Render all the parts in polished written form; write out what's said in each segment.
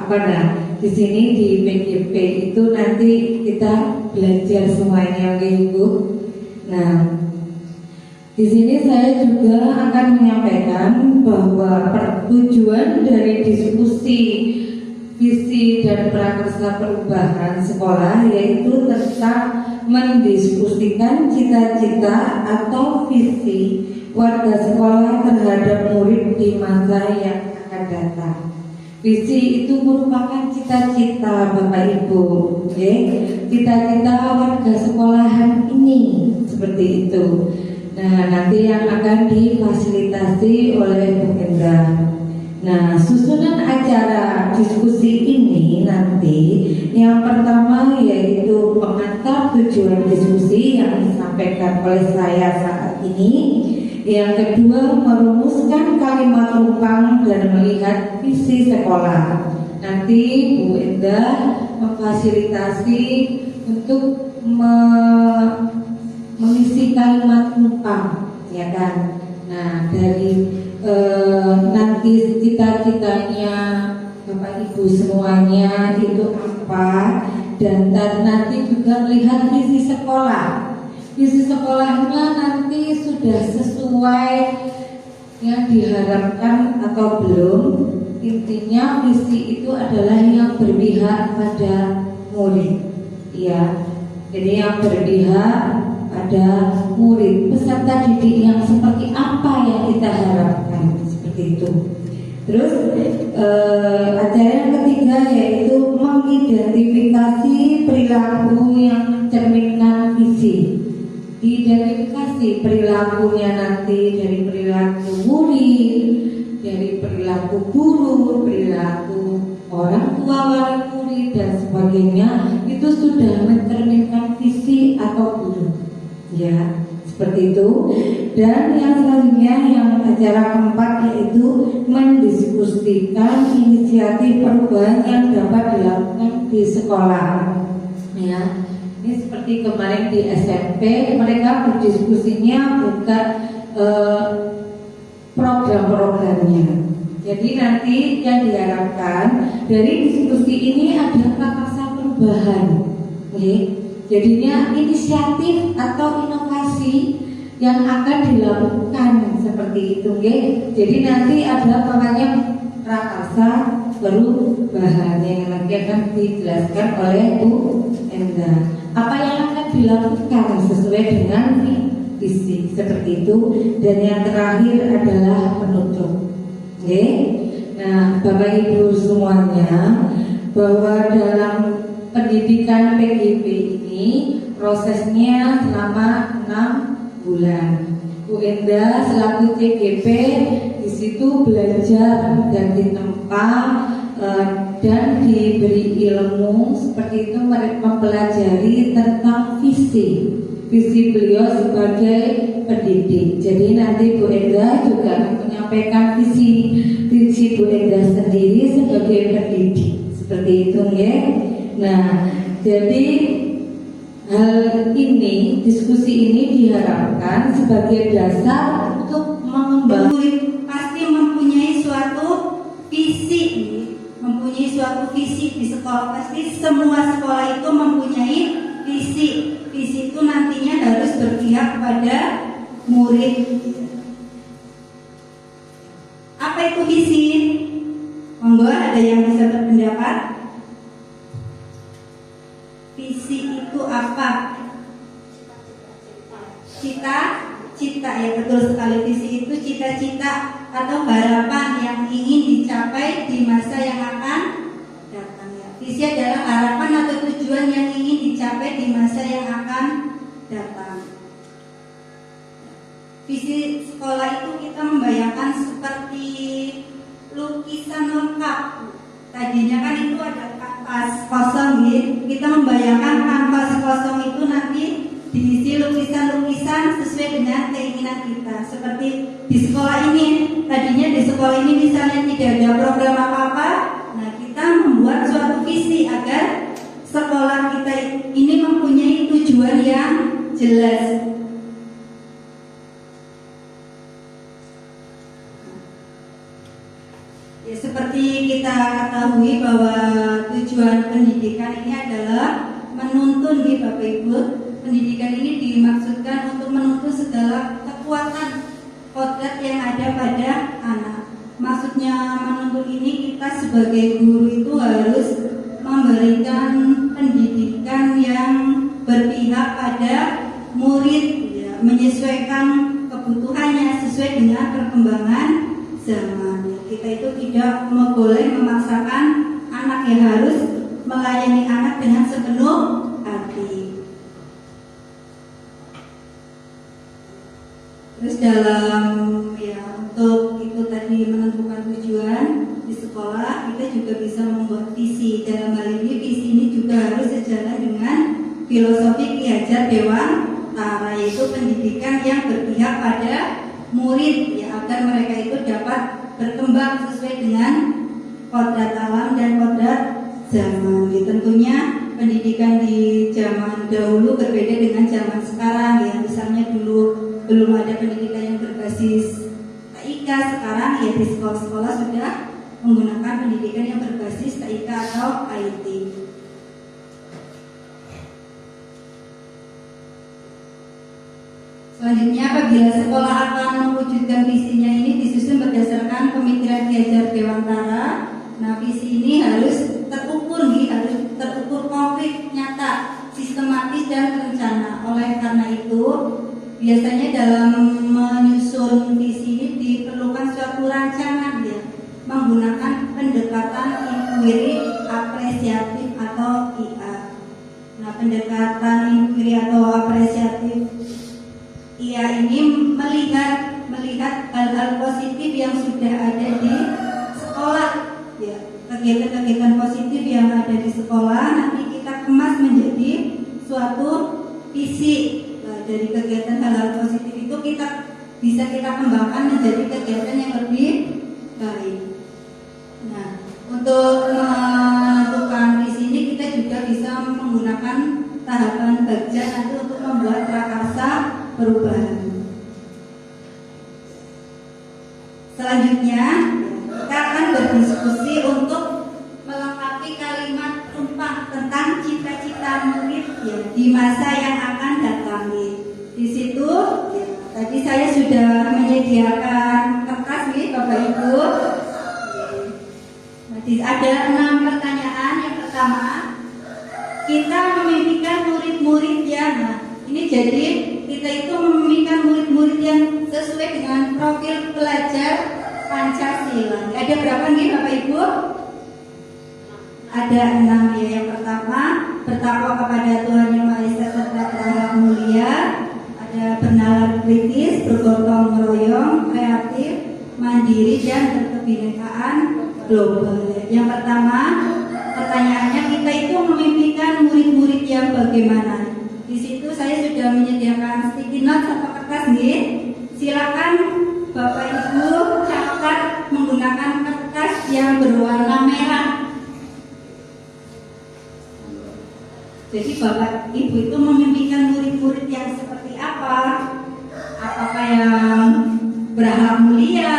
apa nah di sini di PGP itu nanti kita belajar semuanya, oke Ibu. Nah, di sini saya juga akan menyampaikan bahwa tujuan dari diskusi visi dan prakersa perubahan sekolah yaitu tentang mendiskusikan cita-cita atau visi warga sekolah terhadap murid di masa yang akan datang. Visi itu merupakan cita-cita Bapak Ibu, okay? Cita-cita warga sekolahan ini seperti itu. Nah, nanti yang akan difasilitasi oleh Bu Endra. Nah, susunan acara diskusi ini nanti yang pertama yaitu pengantar tujuan diskusi yang disampaikan oleh saya saat ini. Yang kedua, merumuskan kalimat rumpang dan melihat visi sekolah. Nanti Bu Endra memfasilitasi untuk mengisi kalimat rumpang, ya kan? Nah, dari nanti cita-citanya Bapak Ibu semuanya itu apa, dan nanti juga melihat visi sekolah. Visi sekolahnya nanti sudah sesuai yang diharapkan atau belum. Intinya visi itu adalah yang berpihak pada murid, ya. Jadi yang berpihak pada murid, peserta didik yang seperti apa yang kita harapkan, seperti itu. Terus acara yang ketiga yaitu mengidentifikasi perilaku yang mencerminkan visi. Diidentifikasi perilakunya nanti dari perilaku murid, dari perilaku guru, perilaku orang tua wali murid dan sebagainya, itu sudah mencerminkan visi atau guru, ya seperti itu. Dan yang selanjutnya yang acara keempat yaitu mendiskusikan inisiatif perubahan yang dapat dilakukan di sekolah, ya. Ini seperti kemarin di SMP mereka berdiskusinya bukan program-programnya. Jadi nanti yang diharapkan dari diskusi ini ada prakersa perubahan, okay? Jadinya inisiatif atau inovasi yang akan dilakukan seperti itu, okay? Jadi nanti ada namanya prakersa perubahan yang nanti akan dijelaskan oleh Bu Endra. Apa yang akan dilakukan sesuai dengan visi seperti itu. Dan yang terakhir adalah penutup. Oke? Nah, Bapak Ibu semuanya, bahwa dalam pendidikan PGP ini prosesnya selama 6 bulan. Bu Endra selaku PGP di situ belajar dan ditempa dan diberi ilmu seperti itu, mempelajari tentang visi beliau sebagai pendidik. Jadi nanti Bu Endra juga menyampaikan visi Bu Endra sendiri sebagai pendidik seperti itu, ya. Nah, jadi hal ini, diskusi ini diharapkan sebagai dasar untuk mengembangkan. Pasti mempunyai suatu visi, mempunyai suatu visi di sekolah. Pasti semua sekolah itu mempunyai visi. Visi itu nantinya harus berpihak kepada murid. Apa itu visi? Monggo, ada yang bisa berpendapat? Visi itu apa? Cita-cita, ya betul sekali. Visi itu cita-cita atau harapan yang ingin dicapai di masa yang akan datang, ya. Visi adalah harapan atau tujuan yang ingin dicapai di masa yang akan datang. Visi sekolah itu kita membayangkan seperti lukisan lengkap. Tadinya kan itu ada kanvas kosong, gitu. Kita membayangkan kanvas kosong itu nanti diisi lukisan-lukisan sesuai dengan keinginan kita. Seperti di sekolah ini, tadinya di sekolah ini misalnya tidak ada program apa-apa. Nah, kita membuat suatu visi agar sekolah kita ini mempunyai tujuan yang jelas. Ya, seperti kita ketahui bahwa tujuan pendidikan ini adalah menuntun nih Bapak Ibu. Pendidikan ini dimaksudkan untuk menuntun segala kekuatan kodrat yang ada pada anak. Maksudnya menuntun ini kita sebagai guru itu harus memberikan pendidikan yang berpihak pada murid, ya, menyesuaikan kebutuhannya sesuai dengan perkembangan zaman. Kita itu tidak boleh memaksakan anak, yang harus melayani anak dengan sepenuh hati. Terus dalam untuk itu tadi menentukan tujuan di sekolah, kita juga bisa membuat visi. Dalam hal ini visi ini juga harus sejalan dengan filosofi Ki Hajar Dewantara, yaitu pendidikan yang berpihak pada murid, ya, agar mereka itu dapat berkembang sesuai dengan kodrat alam dan kodrat zaman. Tentunya pendidikan di zaman dahulu berbeda dengan zaman sekarang, ya. Misalnya dulu belum ada pendidikan yang berbasis TIK, sekarang ya di sekolah-sekolah sudah menggunakan pendidikan yang berbasis TIK atau IT. Selanjutnya, apabila sekolah akan mewujudkan visinya ini disusun berdasarkan pemikiran Ki Hajar Dewantara. Nah, visi ini harus terukur nih, harus terukur konkret, nyata, sistematis dan terencana. Oleh karena itu, biasanya dalam menyusun visi ini diperlukan suatu rancangan, ya, menggunakan pendekatan inquiry apresiatif atau IA. Nah, pendekatan inquiry atau apresiatif IA ini melihat hal-hal positif yang sudah ada di sekolah, ya, kegiatan-kegiatan positif yang ada di sekolah nanti kita kemas menjadi suatu visi. Dari kegiatan hal-hal positif itu bisa kita kembangkan menjadi kegiatan yang lebih baik. Nah, untuk menentukan visi ini kita juga bisa menggunakan tahapan bagja nanti untuk membuat prakarsa perubahan. Selanjutnya kita akan berdiskusi untuk melengkapi kalimat tumpang tentang cita-cita murid, ya, di masa yang akan datang. Di situ, ya, tadi saya sudah menyediakan kertas nih Bapak Ibu. Nah, ada 6 pertanyaan. Yang pertama, kita memimpikan murid-murid yang, nah, ini jadi kita itu memimpikan murid-murid yang sesuai dengan profil pelajar Pancasila. Ada berapa nih Bapak Ibu? Ada 6, ya. Yang pertama, bertakwa kepada Tuhan Yang Maha Esa serta berakhlak mulia. Ada bernalar kritis, bergotong royong, kreatif, mandiri, dan berkebinekaan global. Yang pertama, pertanyaannya, kita itu memimpikan murid-murid yang bagaimana? Di situ saya sudah menyediakan sticky note atau kertas nih. Silakan Bapak Ibu catat menggunakan kertas yang berwarna merah. Jadi Bapak Ibu itu memimpikan murid-murid yang seperti apa? Apakah yang berakhlak mulia?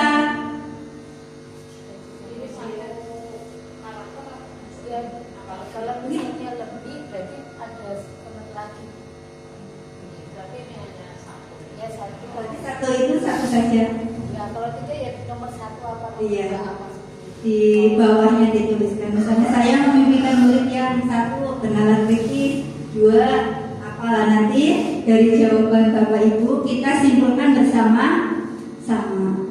Kalau misalnya lebih berarti ada teman lagi. Berarti ini hanya satu. Ya satu. Berarti satu itu satu saja. Ya kalau tidak ya nomor 1 apa? Iya. Apa? Di bawahnya dituliskan. Misalnya saya memimpikan murid yang 1 bernalar kritis, 2 apalah. Nanti dari jawaban Bapak Ibu kita simpulkan bersama-sama.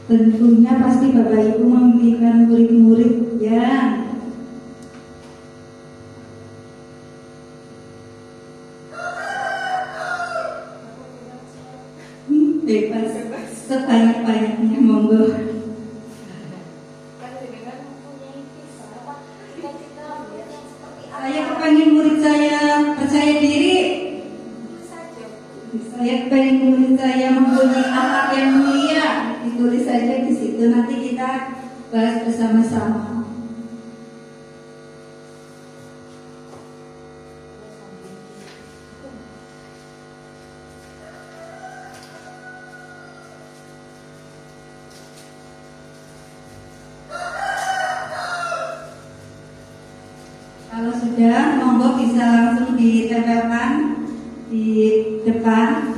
Tentunya pasti Bapak Ibu memimpikan murid-murid yang bebas, sebanyak-banyaknya, monggo. Saya kepengen murid saya percaya diri. Saya kepengen murid saya itu nanti kita bahas bersama-sama. Kalau sudah, monggo bisa langsung ditempelkan di depan.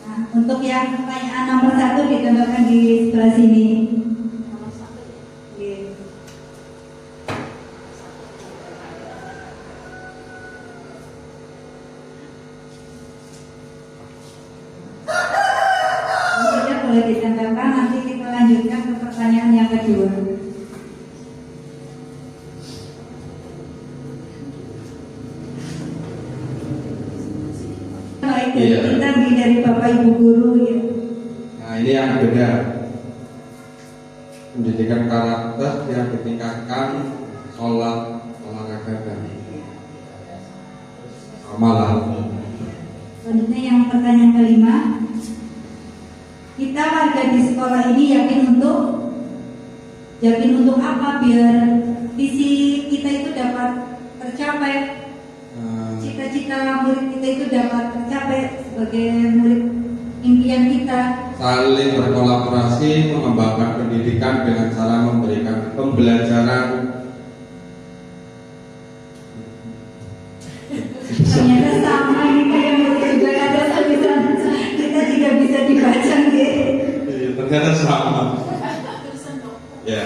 Nah, untuk yang pertanyaan nomor 1 ditempelkan di sebelah sini. Oke. Sudah boleh ditempelkan. Nanti kita lanjutkan ke pertanyaan yang kedua. Iya. Kita dari Bapak Ibu Guru ya. Nah, ini yang beda. Pendidikan karakter yang ditingkatkan, sholat, olahraga dan amalan. Selanjutnya yang pertanyaan kelima, kita warga di sekolah ini yakin untuk apa biar visi kita itu dapat tercapai, cita-cita murid kita itu dapat tercapai sebagai murid impian kita. Saling berkolaborasi, mengembangkan pendidikan dengan cara memberikan pembelajaran. Ternyata sama ini kayak murid juga ada tulisan kita juga bisa dibaca gitu. Ternyata sama. Ya.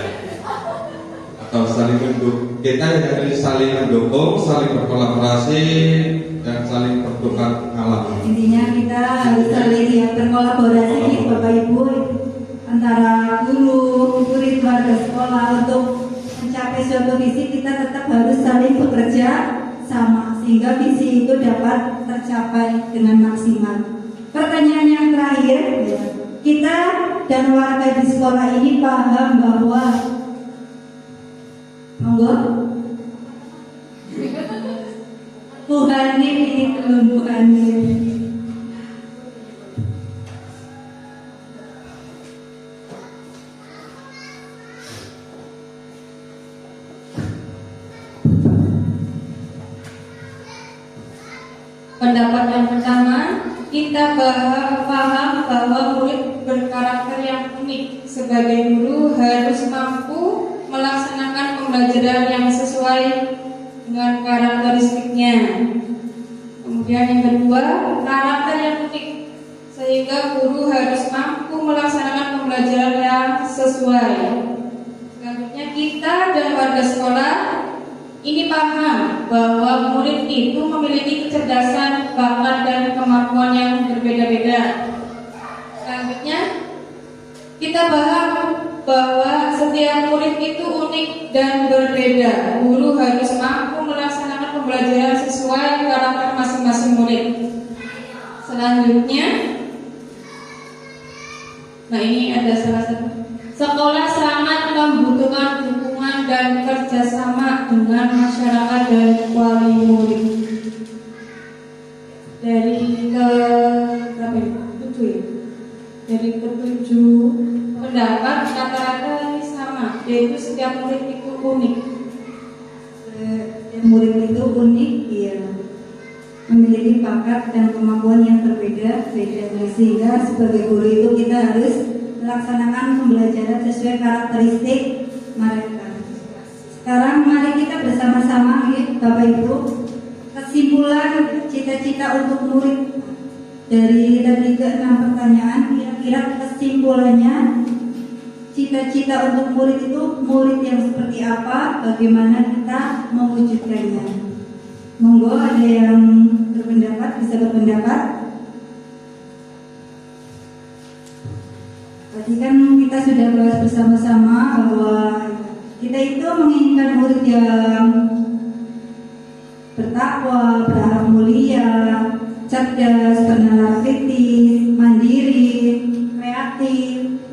Atau saling mendukung. Kita harus saling mendukung, saling berkolaborasi, dan saling bertukar pengalaman. Intinya kita harus saling berkolaborasi nih Bapak Ibu antara guru, murid, warga sekolah untuk mencapai suatu visi. Kita tetap harus saling bekerja sama sehingga visi itu dapat tercapai dengan maksimal. Pertanyaan yang terakhir, kita dan warga di sekolah ini paham bahwa monggo Tuhan ini kelumpuhannya. Pendapat yang pertama, kita paham bahwa murid berkarakter yang unik. Sebagai guru harus mampu melaksanakan pembelajaran yang sesuai dengan karakteristiknya. Kemudian yang kedua, karakter yang unik, sehingga guru harus mampu melaksanakan pembelajaran yang sesuai. Selanjutnya, kita dan warga sekolah ini paham bahwa murid itu memiliki kecerdasan, bakat, dan kemampuan yang berbeda-beda. Selanjutnya, kita paham bahwa setiap murid itu unik dan berbeda. Guru harus mampu melaksanakan pembelajaran sesuai karakter masing-masing murid. Selanjutnya, nah ini ada salah satu. Sekolah sangat membutuhkan dukungan dan kerjasama dengan masyarakat dan wali murid. Dari ketujuh ya. Dari ketujuh pendapat rata-rata ini sama, yaitu setiap murid itu unik. Setiap murid itu unik, ya, memiliki bakat dan kemampuan yang berbeda-beda. Sehingga sebagai guru itu kita harus melaksanakan pembelajaran sesuai karakteristik mereka. Sekarang mari kita bersama-sama ya, Bapak Ibu, kesimpulan cita-cita untuk murid dari tadi ke 6 pertanyaan. Kira-kira kesimpulannya, cita-cita untuk murid itu murid yang seperti apa, bagaimana kita mewujudkannya. Monggo ada yang berpendapat, bisa berpendapat. Tadi kan kita sudah bahas bersama-sama bahwa kita itu menginginkan murid yang bertakwa, berakhlak mulia, cerdas, bernalar kritis, mandiri, kreatif,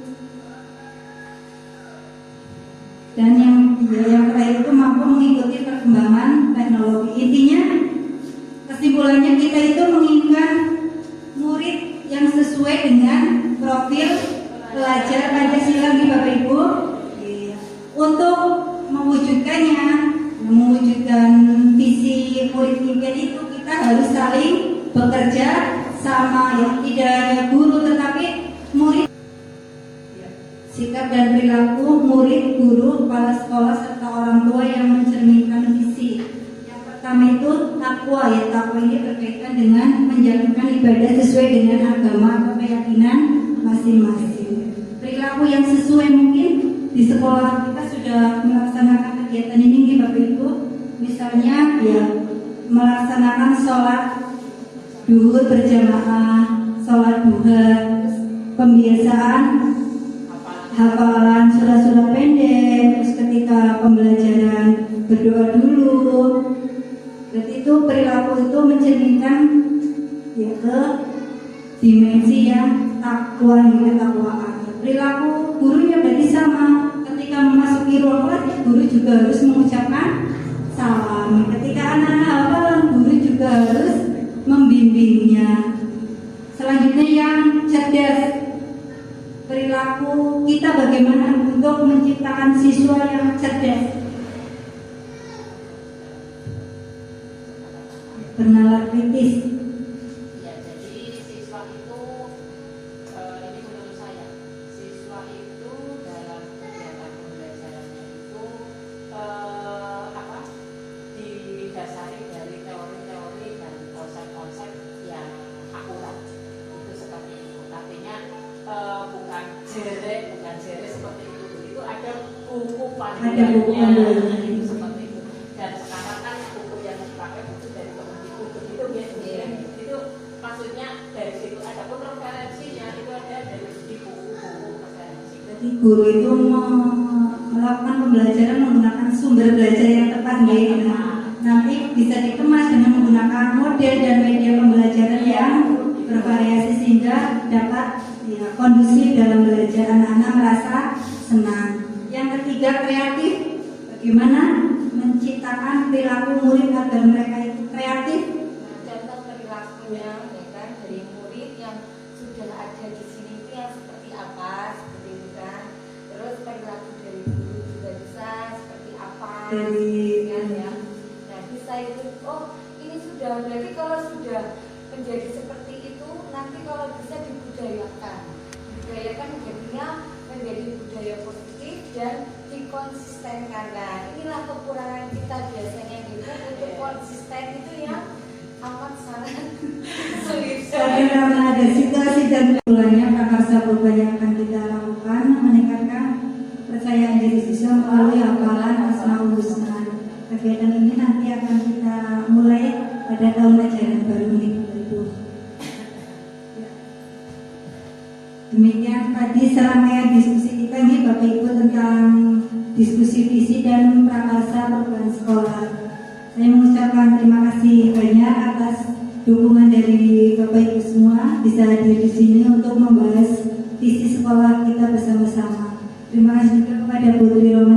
dan yang terakhir itu mampu mengikuti perkembangan teknologi. Intinya, kesimpulannya kita itu menginginkan murid yang sesuai dengan profil pelajar Pancasila nih Bapak Ibu. Iya. Untuk mewujudkan visi murid impian itu kita harus saling bekerja sama, ya, tidak hanya guru tetapi murid. Sikap dan perilaku murid, guru, kepala sekolah serta orang tua yang mencerminkan visi. Yang pertama itu takwa, ya, takwa ini berkaitan dengan menjalankan ibadah sesuai dengan agama atau keyakinan masing-masing. Perilaku yang sesuai, mungkin di sekolah kita sudah melaksanakan kegiatan ini nih Bapak Ibu. Misalnya ya melaksanakan sholat duhur berjamaah, sholat duha, pembiasaan hafalan surat-surat pendek, terus ketika pembelajaran berdoa dulu. Berarti itu perilaku itu mencerminkan ya ke dimensi yang takwa, ketakwaan. Perilaku gurunya berarti sama. Ketika memasuki ruang kelas, guru juga harus mengucapkan salam. Ketika anak-anak hafalan, guru juga harus membimbingnya. Selanjutnya yang cerdas. Perilaku kita bagaimana untuk menciptakan siswa yang cerdas. Bernalar kritis. Ya, jadi siswa itu ini menurut saya, siswa itu dalam kegiatan pembelajarannya itu didasari dari teori-teori dan konsep-konsep yang akurat. Itu seperti itu. Artinya bukan jere seperti itu ada buku panduannya itu seperti itu. Dan sekarang kan buku yang dipakai itu dari Kemendikbud begitu ya. Itu maksudnya dari situ ada pun referensinya itu ada dari buku-buku referensi. Jadi guru itu melakukan pembelajaran menggunakan sumber belajar yang tepat, ya. Nanti bisa dikemas dengan menggunakan model dan media pembelajaran yang bervariasi sehingga dapat ya, kondusif dalam belajar, anak-anak merasa senang. Yang ketiga, kreatif. Bagaimana menciptakan perilaku murid agar mereka itu kreatif? Contoh perilakunya ya kan dari murid yang sudah ada di sini itu yang seperti apa, seperti itu kan. Terus perilaku dari guru juga bisa seperti apa, kan ya. Nah bisa itu, oh ini sudah, berarti kalau sudah menjadi seperti itu nanti kalau bisa dibudayakan jadinya menjadi budaya positif dan dikonsistenkan. Nah inilah kekurangan kita biasanya gitu, untuk konsisten itu yang amat sangat sulit. Karena ada situasi dan mulanya prakarsa perubahan yang akan kita lakukan meningkatkan kepercayaan diri siswa melalui hafalan Asmaul Husna. Kegiatan ini nanti akan kita mulai pada tahun ajaran baru ini. Demikian tadi serangkaian diskusi kita nih Bapak Ibu tentang diskusi visi dan prakarsa perubahan sekolah. Saya mengucapkan terima kasih banyak atas dukungan dari Bapak Ibu semua bisa hadir di sini untuk membahas visi sekolah kita bersama-sama. Terima kasih juga kepada Bu Tri Roma